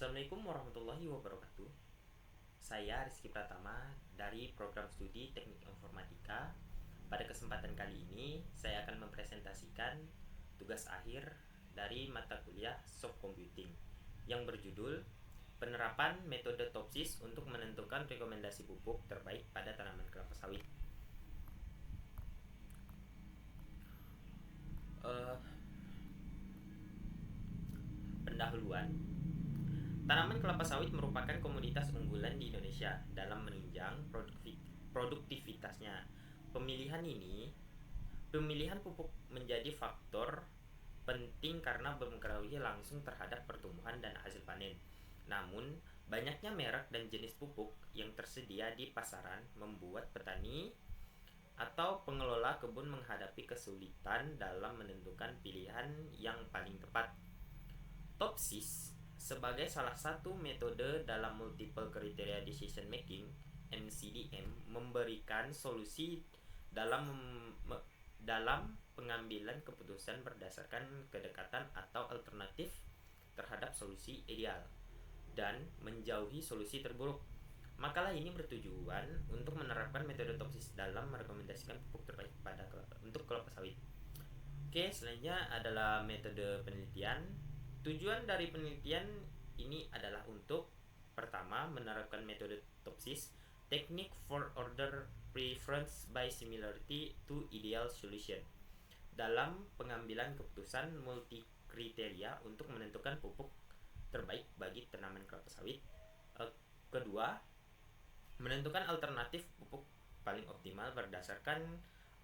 Assalamualaikum warahmatullahi wabarakatuh. Saya Rizky Pratama dari program studi Teknik Informatika. Pada kesempatan kali ini, saya akan mempresentasikan tugas akhir dari mata kuliah Soft Computing yang berjudul Penerapan Metode Topsis untuk Menentukan Rekomendasi Pupuk Terbaik pada Tanaman Kelapa Sawit. Pendahuluan. Tanaman kelapa sawit merupakan komoditas unggulan di Indonesia dalam menunjang produktivitasnya. Pemilihan pupuk menjadi faktor penting karena mempengaruhi langsung terhadap pertumbuhan dan hasil panen. Namun, banyaknya merek dan jenis pupuk yang tersedia di pasaran membuat petani atau pengelola kebun menghadapi kesulitan dalam menentukan pilihan yang paling tepat. Topsis sebagai salah satu metode dalam multiple criteria decision making (MCDM) memberikan solusi dalam pengambilan keputusan berdasarkan kedekatan atau alternatif terhadap solusi ideal dan menjauhi solusi terburuk. Makalah ini bertujuan untuk menerapkan metode topsis dalam merekomendasikan pupuk terbaik untuk kelapa sawit. Oke, selanjutnya adalah metode penelitian. Tujuan dari penelitian ini adalah untuk pertama, menerapkan metode topsis, technique for order preference by similarity to ideal solution, dalam pengambilan keputusan multi kriteria untuk menentukan pupuk terbaik bagi tanaman kelapa sawit. Kedua, menentukan alternatif pupuk paling optimal berdasarkan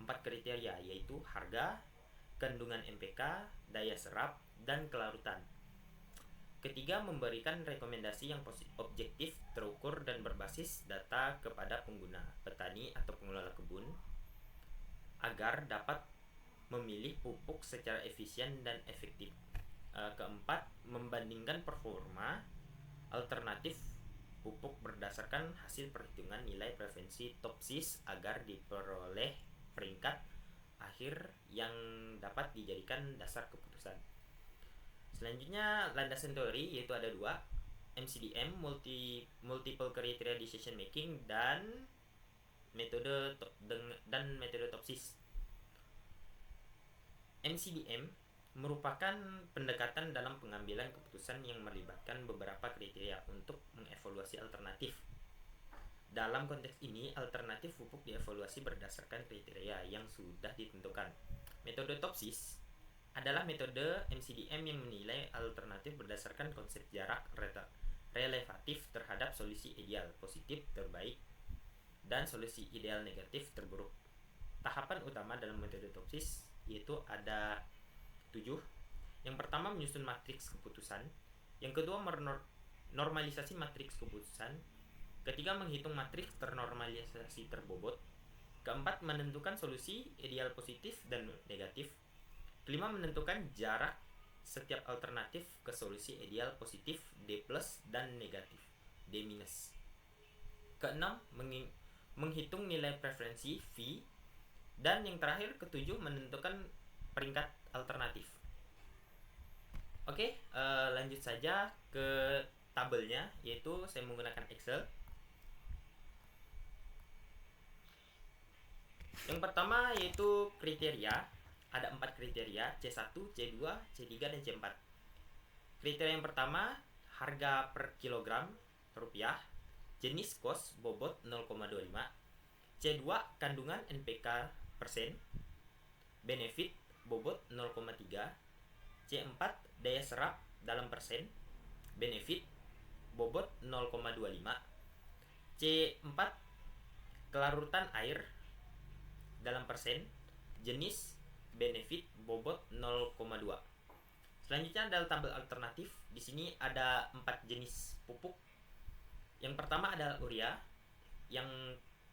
4 kriteria, yaitu harga, kandungan NPK, daya serap, dan kelarutan. Ketiga, memberikan rekomendasi yang objektif, terukur, dan berbasis data kepada pengguna, petani, atau pengelola kebun agar dapat memilih pupuk secara efisien dan efektif. Keempat, membandingkan performa alternatif pupuk berdasarkan hasil perhitungan nilai preferensi topsis agar diperoleh peringkat akhir yang dapat dijadikan dasar keputusan. Selanjutnya, landasan teori yaitu ada 2, MCDM multiple criteria decision making dan metode topsis. MCDM merupakan pendekatan dalam pengambilan keputusan yang melibatkan beberapa kriteria untuk mengevaluasi alternatif. Dalam konteks ini, alternatif pupuk dievaluasi berdasarkan kriteria yang sudah ditentukan. Metode topsis adalah metode MCDM yang menilai alternatif berdasarkan konsep jarak relatif terhadap solusi ideal positif terbaik dan solusi ideal negatif terburuk. Tahapan utama dalam metode topsis yaitu ada 7. Yang pertama, menyusun matriks keputusan. Yang kedua, normalisasi matriks keputusan. Ketiga, menghitung matriks ternormalisasi terbobot. Keempat, menentukan solusi ideal positif dan negatif. Kelima, menentukan jarak setiap alternatif ke solusi ideal positif D+ dan negatif D-. Keenam, menghitung nilai preferensi V. Dan yang terakhir, ketujuh, menentukan peringkat alternatif. Oke, lanjut saja ke tabelnya, yaitu saya menggunakan Excel. Yang pertama yaitu kriteria. Ada 4 kriteria, C1, C2, C3, dan C4. Kriteria yang pertama, harga per kilogram rupiah, jenis kos bobot 0,25, C2, kandungan NPK persen, benefit bobot 0,3, C4, daya serap dalam persen, benefit bobot 0,25, C4, kelarutan air dalam persen, jenis, benefit bobot 0,2. Selanjutnya adalah tabel alternatif. Di sini ada 4 jenis pupuk. Yang pertama adalah urea, yang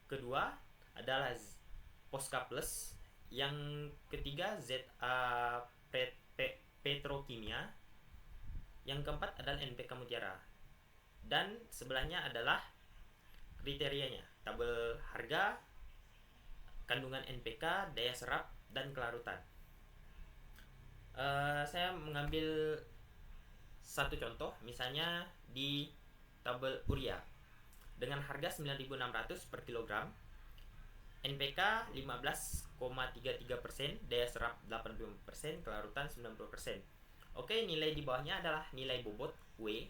kedua adalah Posca Plus, yang ketiga ZA Petrokimia, yang keempat adalah NPK Mutiara. Dan sebelahnya adalah kriterianya, tabel harga, kandungan NPK, daya serap, dan kelarutan. Saya mengambil satu contoh, misalnya di tabel urea dengan harga 9.600 per kilogram, NPK 15,33%, daya serap 80%, kelarutan 90%. Oke, nilai di bawahnya adalah nilai bobot W.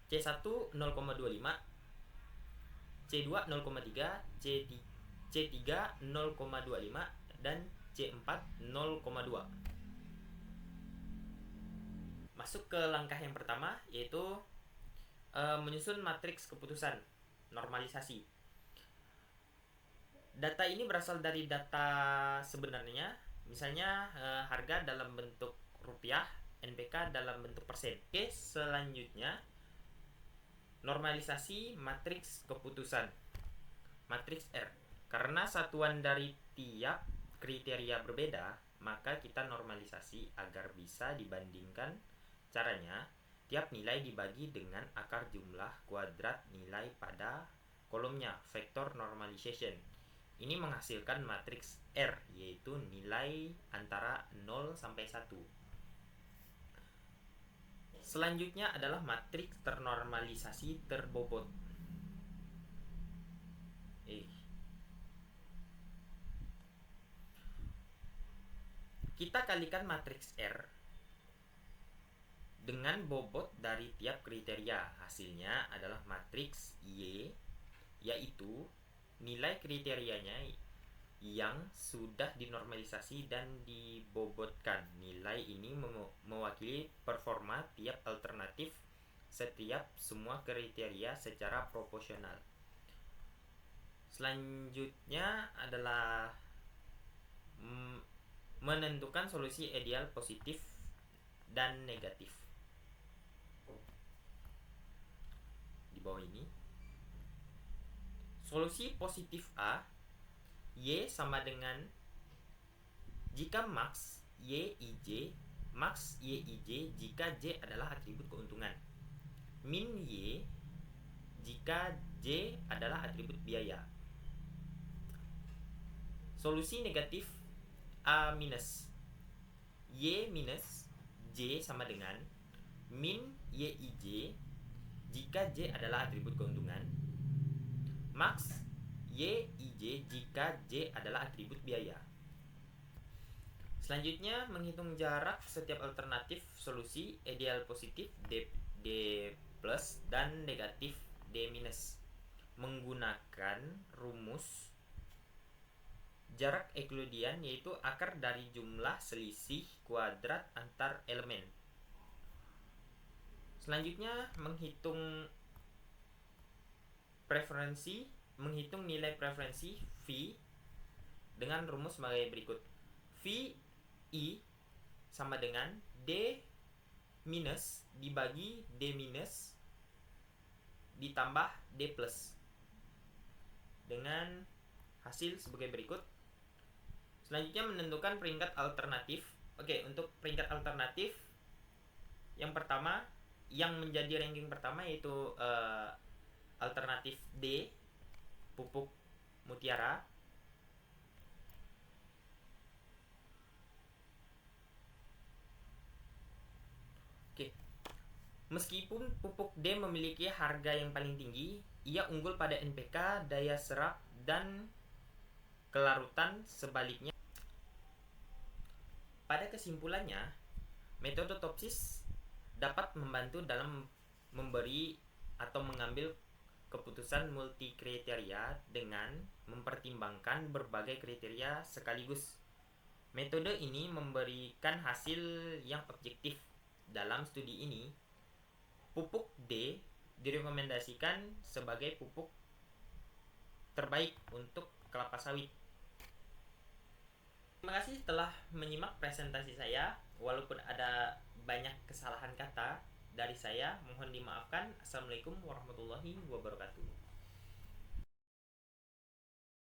C1 0,25, C2 0,3, C3 0,25, dan C4 0,2. Masuk ke langkah yang pertama, yaitu menyusun matriks keputusan normalisasi. Data ini berasal dari data sebenarnya, misalnya harga dalam bentuk rupiah, NPK dalam bentuk persen. Oke, selanjutnya normalisasi matriks keputusan, matriks R. Karena satuan dari tiap kriteria berbeda, maka kita normalisasi agar bisa dibandingkan. Caranya, tiap nilai dibagi dengan akar jumlah kuadrat nilai pada kolomnya, vector normalization. Ini menghasilkan matriks R, yaitu nilai antara 0 sampai 1. Selanjutnya adalah matriks ternormalisasi terbobot. Kita kalikan matriks R dengan bobot dari tiap kriteria. Hasilnya adalah matriks Y, yaitu nilai kriterianya yang sudah dinormalisasi dan dibobotkan. Nilai ini mewakili performa tiap alternatif setiap semua kriteria secara proporsional. Selanjutnya adalah menentukan solusi ideal positif dan negatif. Di bawah ini, solusi positif A, Y sama dengan jika max YIJ, max YIJ jika J adalah atribut keuntungan, min Y jika J adalah atribut biaya. Solusi negatif A minus Y minus J sama dengan min YIJ jika J adalah atribut keuntungan, max YIJ jika J adalah atribut biaya. Selanjutnya, menghitung jarak setiap alternatif solusi ideal positif D plus dan negatif D minus menggunakan rumus jarak Euclidean, yaitu akar dari jumlah selisih kuadrat antar elemen. Selanjutnya, menghitung nilai preferensi V dengan rumus sebagai berikut. V I sama dengan D minus dibagi D minus ditambah D plus dengan hasil sebagai berikut. Selanjutnya, menentukan peringkat alternatif. Oke, untuk peringkat alternatif yang pertama, yang menjadi ranking pertama yaitu alternatif D, pupuk mutiara. Oke. Meskipun pupuk D memiliki harga yang paling tinggi, ia unggul pada NPK, daya serap, dan kelarutan. Sebaliknya, pada kesimpulannya, metode Topsis dapat membantu dalam memberi atau mengambil keputusan multi kriteria dengan mempertimbangkan berbagai kriteria sekaligus. Metode ini memberikan hasil yang objektif. Dalam studi ini, pupuk D direkomendasikan sebagai pupuk terbaik untuk kelapa sawit. Terima kasih telah menyimak presentasi saya. Walaupun ada banyak kesalahan kata dari saya, mohon dimaafkan. Assalamualaikum warahmatullahi wabarakatuh.